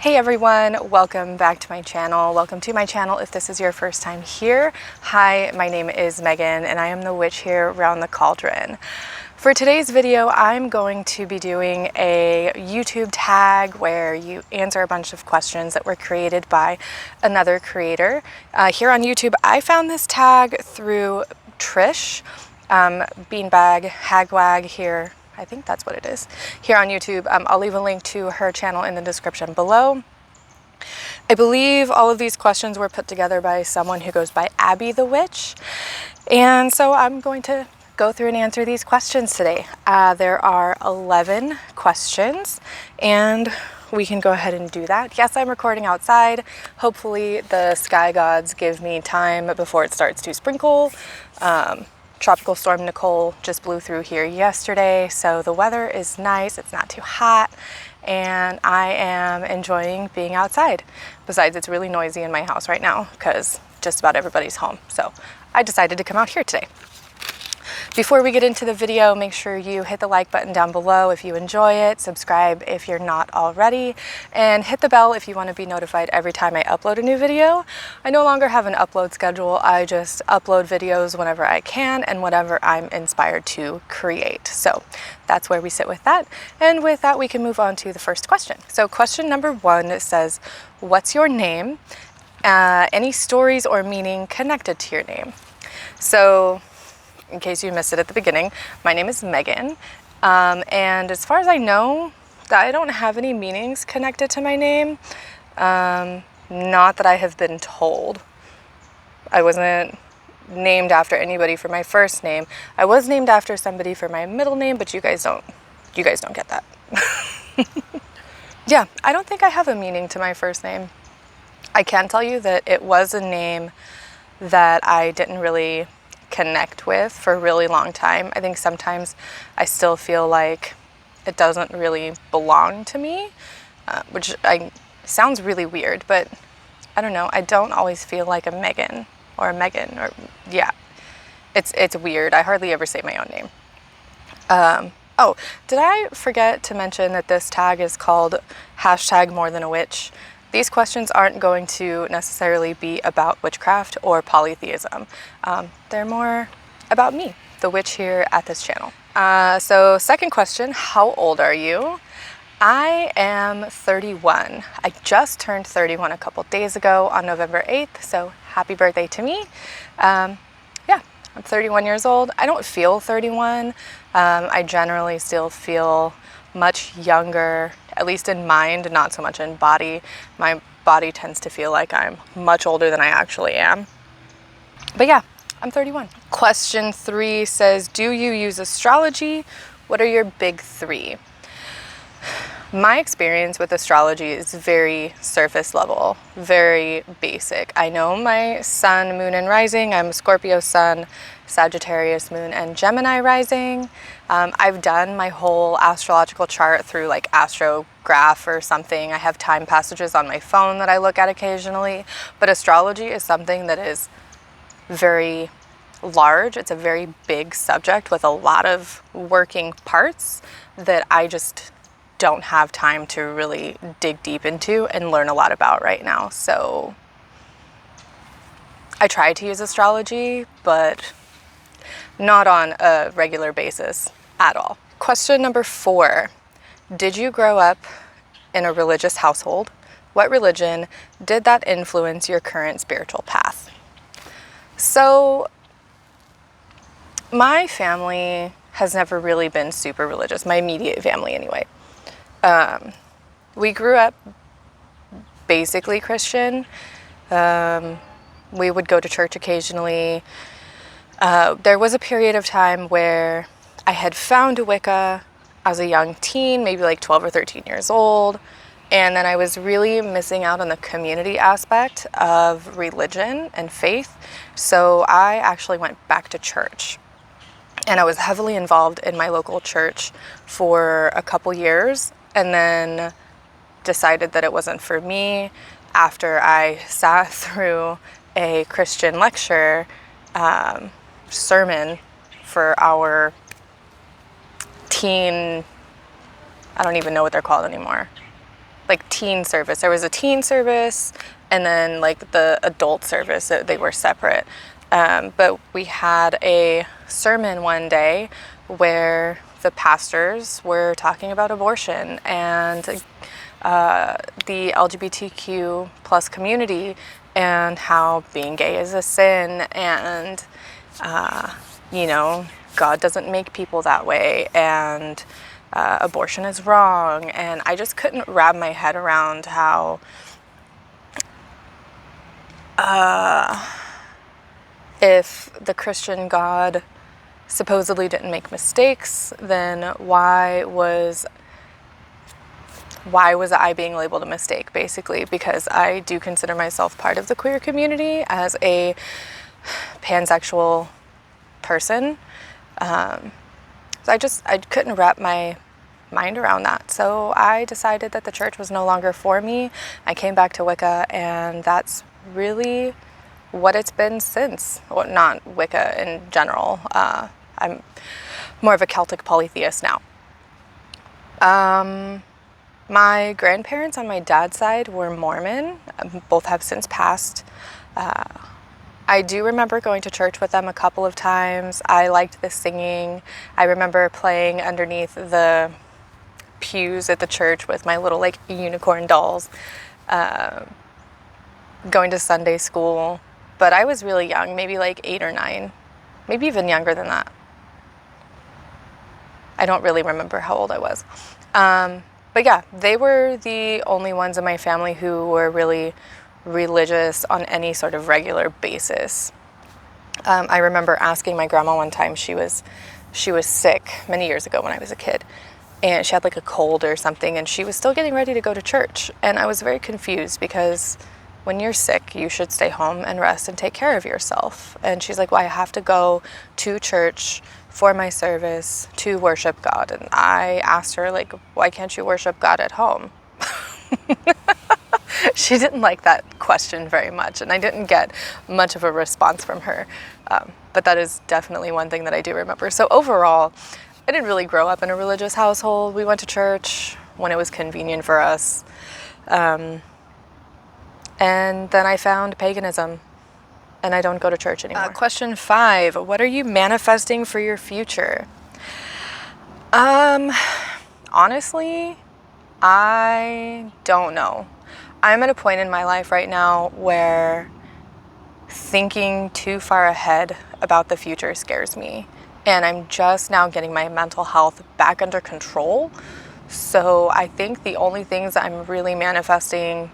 Hey everyone, welcome back to my channel. Welcome to my channel if this is your first time here. Hi, my name is Megan and I am the witch here around the cauldron. For today's video, I'm going to be doing a YouTube tag where you answer a bunch of questions that were created by another creator. Here on YouTube, I found this tag through Trish, Beanbag Hagwag here. I think that's what it is here on YouTube. I'll leave a link to her channel in the description below. I believe all of these questions were put together by someone who goes by Abby the Witch. And so I'm going to go through and answer these questions today. There are 11 questions and we can go ahead and do that. Yes, I'm recording outside. Hopefully the sky gods give me time before it starts to sprinkle. Tropical storm Nicole just blew through here yesterday, so the weather is nice, it's not too hot, and I am enjoying being outside. Besides, it's really noisy in my house right now because just about everybody's home, so I decided to come out here today. Before we get into the video, make sure you hit the like button down below if you enjoy it, subscribe if you're not already, and hit the bell if you want to be notified every time I upload a new video. I no longer have an upload schedule. I just upload videos whenever I can and whatever I'm inspired to create. So that's where we sit with that. And with that, we can move on to the first question. So question number 1 says, what's your name? Any stories or meaning connected to your name? So in case you missed it at the beginning, my name is Megan, and as far as I know, I don't have any meanings connected to my name, not that I have been told. I wasn't named after anybody for my first name. I was named after somebody for my middle name, but you guys don't get that. Yeah, I don't think I have a meaning to my first name. I can tell you that it was a name that I didn't really connect with for a really long time. I think sometimes I still feel like it doesn't really belong to me, which sounds really weird, but I don't know. I don't always feel like a Megan or a Megan, or yeah, it's weird. I hardly ever say my own name. Oh, did I forget to mention that this tag is called #MoreThanAWitch? These questions aren't going to necessarily be about witchcraft or polytheism. They're more about me, the witch here at this channel. So second question, how old are you? I am 31. I just turned 31 a couple days ago on November 8th, so happy birthday to me. Yeah, I'm 31 years old. I don't feel 31. I generally still feel much younger, at least in mind, not so much in body. My body tends to feel like I'm much older than I actually am. But yeah, I'm 31. Question 3 says, do you use astrology? What are your big 3? My experience with astrology is very surface level, very basic. I know my sun, moon, and rising. I'm a Scorpio sun, Sagittarius moon, and Gemini rising. I've done my whole astrological chart through like astrograph or something. I have time passages on my phone that I look at occasionally, but astrology is something that is very large. It's a very big subject with a lot of working parts that I just don't have time to really dig deep into and learn a lot about right now. So I try to use astrology, but not on a regular basis at all. Question number 4, did you grow up in a religious household? What religion did that influence your current spiritual path? So my family has never really been super religious, my immediate family anyway. We grew up basically Christian. We would go to church occasionally. There was a period of time where I had found Wicca as a young teen, maybe like 12 or 13 years old. And then I was really missing out on the community aspect of religion and faith. So I actually went back to church. And I was heavily involved in my local church for a couple years, and then decided that it wasn't for me after I sat through a Christian lecture sermon for our teen, I don't even know what they're called anymore. like teen service. There was a teen service and then like the adult service. They were separate. But we had a sermon one day where the pastors were talking about abortion and the LGBTQ plus community and how being gay is a sin, and you know, God doesn't make people that way, and abortion is wrong. And I just couldn't wrap my head around how if the Christian God supposedly didn't make mistakes, then why was I being labeled a mistake, basically? Because I do consider myself part of the queer community as a pansexual person. So I couldn't wrap my mind around that. So I decided that the church was no longer for me. I came back to Wicca, and that's really what it's been since. Well, not Wicca in general. I'm more of a Celtic polytheist now. My grandparents on my dad's side were Mormon. Both have since passed. I do remember going to church with them a couple of times. I liked the singing. I remember playing underneath the pews at the church with my little like unicorn dolls, going to Sunday school. But I was really young, maybe like 8 or 9, maybe even younger than that. I don't really remember how old I was. But yeah, they were the only ones in my family who were really religious on any sort of regular basis. I remember asking my grandma one time, she was sick many years ago when I was a kid, and she had like a cold or something, and she was still getting ready to go to church. And I was very confused because when you're sick, you should stay home and rest and take care of yourself. And she's like, well, I have to go to church for my service to worship God. And I asked her, like, why can't you worship God at home? She didn't like that question very much, and I didn't get much of a response from her. But that is definitely one thing that I do remember. So overall, I didn't really grow up in a religious household. We went to church when it was convenient for us. And then I found paganism, and I don't go to church anymore. Question 5, what are you manifesting for your future? Honestly, I don't know. I'm at a point in my life right now where thinking too far ahead about the future scares me. And I'm just now getting my mental health back under control. So I think the only things I'm really manifesting,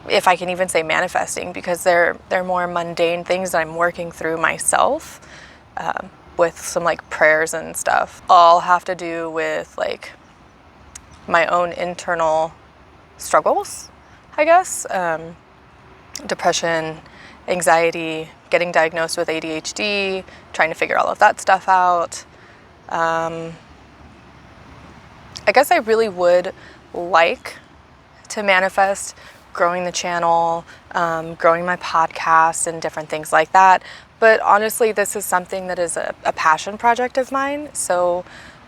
if I can even say manifesting, because they're more mundane things that I'm working through myself, with some like prayers and stuff, all have to do with like my own internal struggles, I guess. Depression, anxiety, getting diagnosed with ADHD, trying to figure all of that stuff out. I guess I really would like to manifest growing the channel, growing my podcast and different things like that. But honestly, this is something that is a passion project of mine. So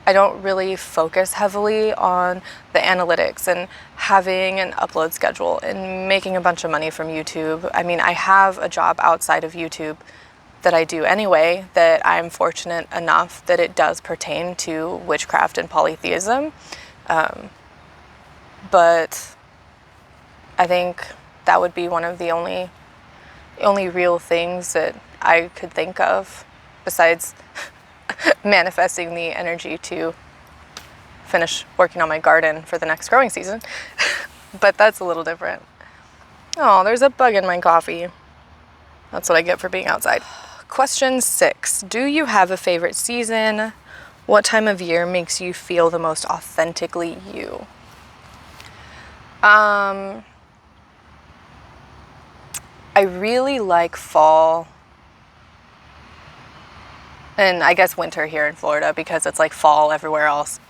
I don't really focus heavily on the analytics and having an upload schedule and making a bunch of money from YouTube. I mean, I have a job outside of YouTube that I do anyway, that I'm fortunate enough that it does pertain to witchcraft and polytheism. But I think that would be one of the only real things that I could think of, besides manifesting the energy to finish working on my garden for the next growing season. But that's a little different. Oh, there's a bug in my coffee. That's what I get for being outside. Question 6. Do you have a favorite season? What time of year makes you feel the most authentically you? I really like fall, and I guess winter here in Florida because it's like fall everywhere else.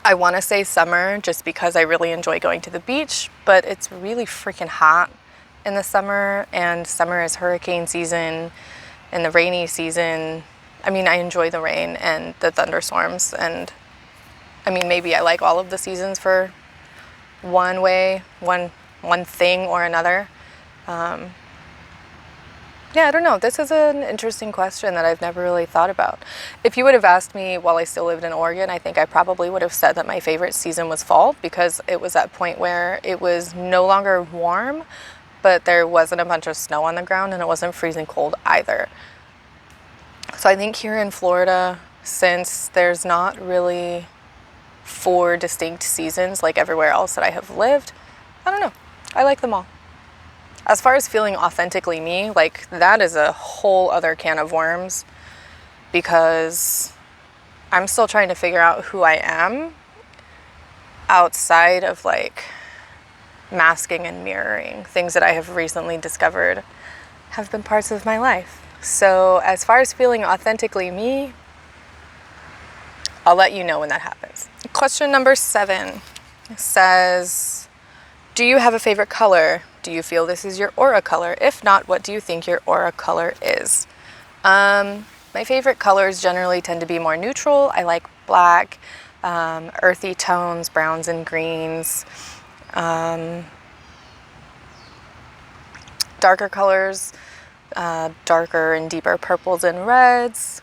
I want to say summer just because I really enjoy going to the beach, but it's really freaking hot in the summer, and summer is hurricane season and the rainy season. I mean, I enjoy the rain and the thunderstorms, and I mean, maybe I like all of the seasons for one way, one thing or another. Yeah, I don't know. This is an interesting question that I've never really thought about. If you would have asked me while I still lived in Oregon, I think I probably would have said that my favorite season was fall, because it was that point where it was no longer warm, but there wasn't a bunch of snow on the ground and it wasn't freezing cold either. So I think here in Florida, since there's not really 4 distinct seasons like everywhere else that I have lived, I don't know. I like them all. As far as feeling authentically me, like, that is a whole other can of worms, because I'm still trying to figure out who I am outside of like masking and mirroring. Things that I have recently discovered have been parts of my life. So as far as feeling authentically me, I'll let you know when that happens. Question number 7 says, do you have a favorite color? Do you feel this is your aura color? If not, what do you think your aura color is? My favorite colors generally tend to be more neutral. I like black, earthy tones, browns and greens. Darker colors, darker and deeper purples and reds.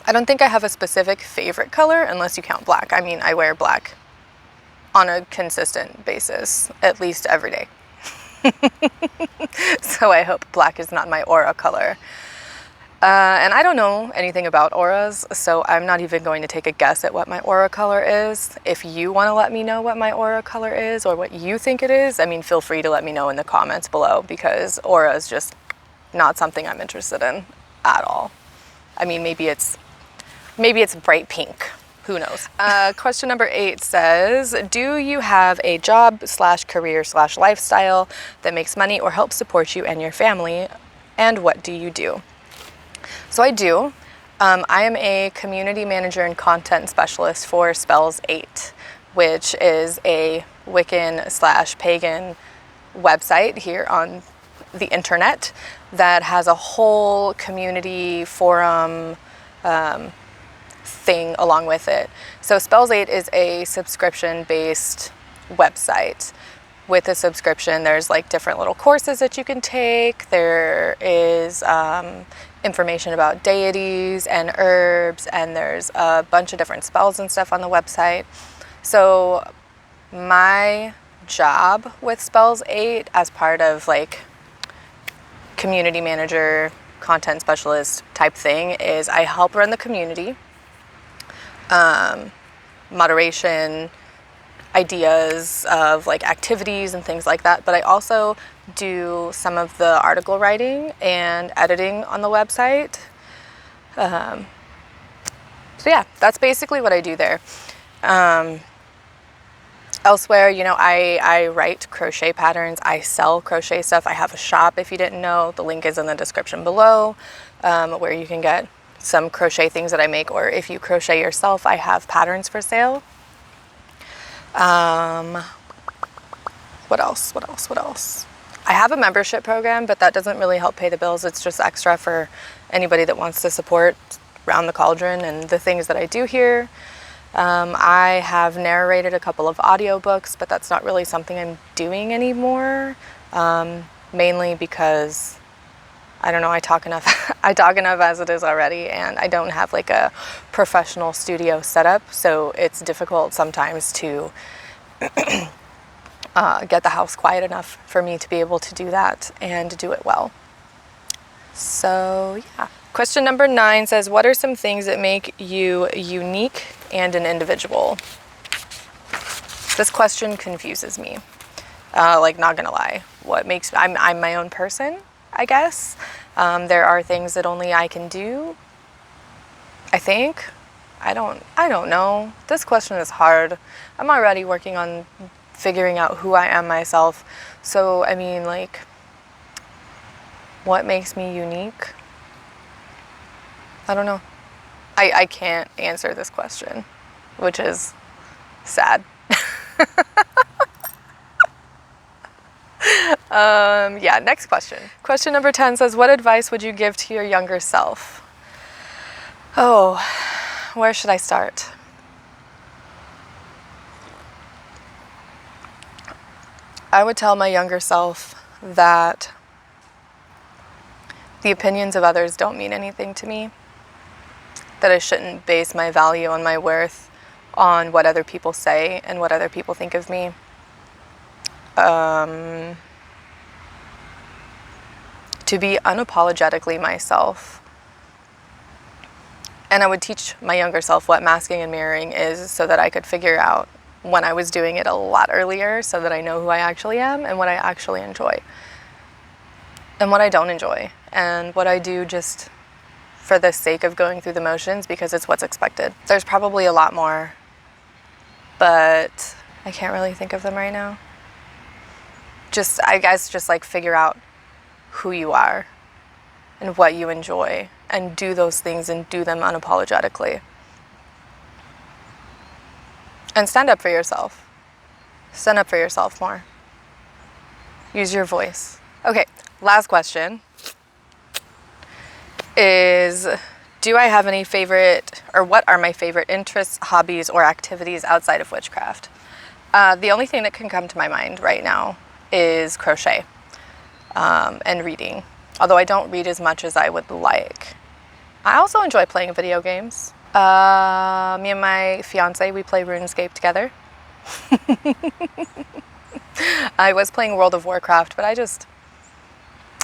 I don't think I have a specific favorite color unless you count black. I mean, I wear black on a consistent basis, at least every day. So I hope black is not my aura color. And I don't know anything about auras, so I'm not even going to take a guess at what my aura color is. If you want to let me know what my aura color is or what you think it is, I mean, feel free to let me know in the comments below, because aura is just not something I'm interested in at all. I mean, maybe it's bright pink. Who knows? Question number 8 says, do you have a job/career/lifestyle that makes money or helps support you and your family? And what do you do? So I do. I am a community manager and content specialist for Spells 8, which is a Wiccan/pagan website here on the internet that has a whole community forum thing along with it. So Spells 8 is a subscription-based website. With a subscription, there's like different little courses that you can take. There is information about deities and herbs, and there's a bunch of different spells and stuff on the website. So my job with Spells 8 as part of like community manager, content specialist type thing is I help run the community. Moderation, ideas of like activities and things like that, but I also do some of the article writing and editing on the website. So yeah, that's basically what I do there. Elsewhere, you know, I write crochet patterns, I sell crochet stuff, I have a shop if you didn't know. The link is in the description below, where you can get some crochet things that I make, or if you crochet yourself, I have patterns for sale. What else? I have a membership program, but that doesn't really help pay the bills. It's just extra for anybody that wants to support Round the Cauldron and the things that I do here. I have narrated a couple of audiobooks, but that's not really something I'm doing anymore. Mainly because, I don't know, I talk enough as it is already, and I don't have like a professional studio setup, so it's difficult sometimes to get the house quiet enough for me to be able to do that and do it well. So yeah. Question number 9 says, what are some things that make you unique and an individual? This question confuses me. Like, not gonna lie. What makes I'm my own person, I guess. There are things that only I can do, I think. I don't know. This question is hard. I'm already working on figuring out who I am myself. So, I mean, like, what makes me unique? I don't know. I can't answer this question, which is sad. Yeah, next question. Question number 10 says, what advice would you give to your younger self? Oh, where should I start? I would tell my younger self that the opinions of others don't mean anything to me, that I shouldn't base my value and my worth on what other people say and what other people think of me. To be unapologetically myself. And I would teach my younger self what masking and mirroring is so that I could figure out when I was doing it a lot earlier, so that I know who I actually am and what I actually enjoy and what I don't enjoy, and what I do just for the sake of going through the motions because it's what's expected. There's probably a lot more, but I can't really think of them right now. I guess just like figure out who you are and what you enjoy and do those things and do them unapologetically. And stand up for yourself. Stand up for yourself more. Use your voice. Okay, last question is, do I have any favorite, or what are my favorite interests, hobbies, or activities outside of witchcraft? The only thing that can come to my mind right now is crochet and reading. Although I don't read as much as I would like. I also enjoy playing video games. Me and my fiance, we play RuneScape together. I was playing World of Warcraft, but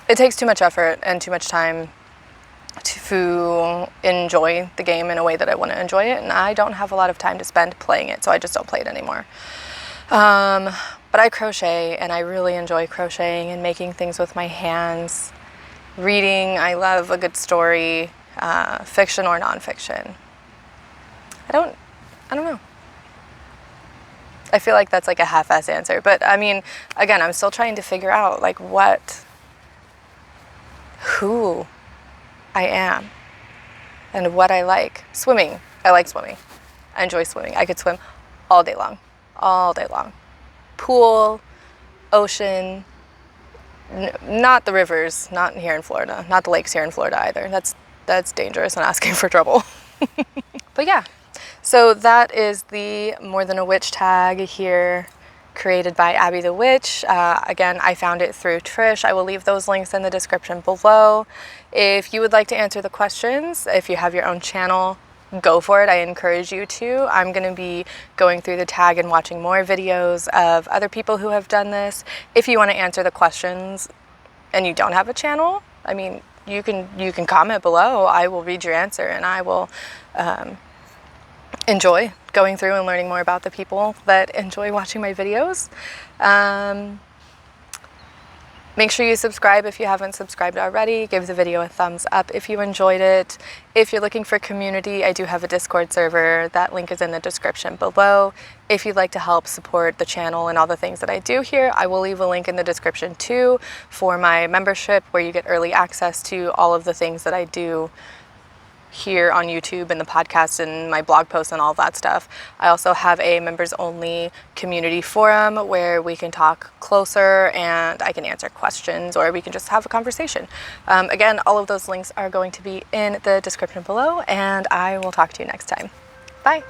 it takes too much effort and too much time to enjoy the game in a way that I want to enjoy it, and I don't have a lot of time to spend playing it, so I just don't play it anymore. But I crochet, and I really enjoy crocheting and making things with my hands. Reading, I love a good story, fiction or nonfiction. I don't know. I feel like that's like a half-ass answer, but I mean, again, I'm still trying to figure out like who I am and what I like. Swimming. I like swimming. I enjoy swimming. I could swim all day long. All day long. Pool, ocean, not the rivers, not here in Florida, not the lakes here in Florida either. That's dangerous and asking for trouble. But yeah, so that is the More Than a Witch tag here, created by Abby the Witch. Again, I found it through Trish. I will leave those links in the description below. If you would like to answer the questions, if you have your own channel, go for it. I encourage you to. I'm going to be going through the tag and watching more videos of other people who have done this. If you want to answer the questions and you don't have a channel, I mean, you can comment below. I will read your answer, and I will enjoy going through and learning more about the people that enjoy watching my videos. Make sure you subscribe if you haven't subscribed already. Give the video a thumbs up if you enjoyed it. If you're looking for community, I do have a Discord server. That link is in the description below. If you'd like to help support the channel and all the things that I do here, I will leave a link in the description too for my membership, where you get early access to all of the things that I do here on YouTube and the podcast and my blog posts and all that stuff. I also have a members only community forum where we can talk closer and I can answer questions, or we can just have a conversation. Again, all of those links are going to be in the description below, and I will talk to you next time. Bye.